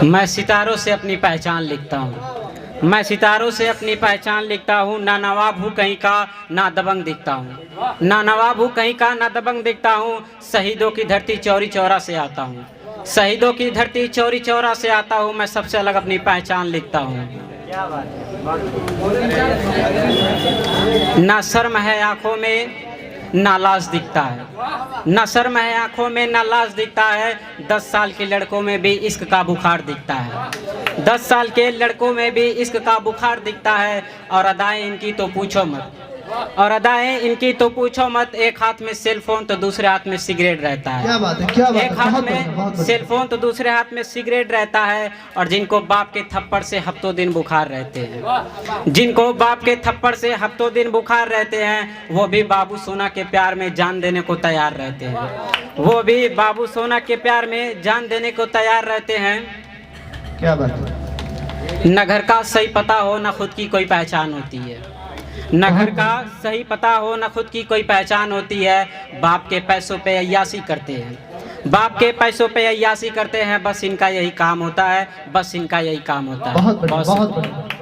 मैं सितारों से अपनी पहचान लिखता हूँ। मैं सितारों से अपनी पहचान लिखता हूँ। ना नवाब हूँ कहीं का, ना दबंग दिखता हूँ। ना नवाब हूँ कहीं का, ना दबंग दिखता हूँ। शहीदों की धरती चौरी चौरा से आता हूँ। शहीदों की धरती चौरी चौरा से आता हूँ। मैं सबसे अलग अपनी पहचान लिखता हूँ। ना शर्म है आँखों में, ना लाज दिखता है। ना शर्म है आँखों में, ना लाज दिखता है। 10 साल के लड़कों में भी इश्क का बुखार दिखता है। 10 साल के लड़कों में भी इश्क का बुखार दिखता है। और अदाएं इनकी तो पूछो मत, और अदाएं इनकी तो पूछो मत। एक हाथ में सेल फोन तो दूसरे हाथ में सिगरेट रहता है। क्या बात है, क्या बात है। एक हाथ में सेल फोन तो दूसरे हाथ में सिगरेट रहता है। और जिनको बाप के थप्पड़ से हफ्तों दिन बुखार रहते हैं, जिनको बाप के थप्पड़ से हफ्तों दिन बुखार रहते हैं, वो भी बाबू सोना के प्यार में जान देने को तैयार रहते हैं। वो भी बाबू सोना के प्यार में जान देने को तैयार रहते हैं। क्या बात है। न घर का सही पता हो, न खुद की कोई पहचान होती है। न घर का सही पता हो, न खुद की कोई पहचान होती है। बाप के पैसों पे अय्याशी करते हैं। बाप के पैसों पे अय्याशी करते हैं। बस इनका यही काम होता है। बस इनका यही काम होता है। बहुत बढ़िया, बहुत बढ़िया।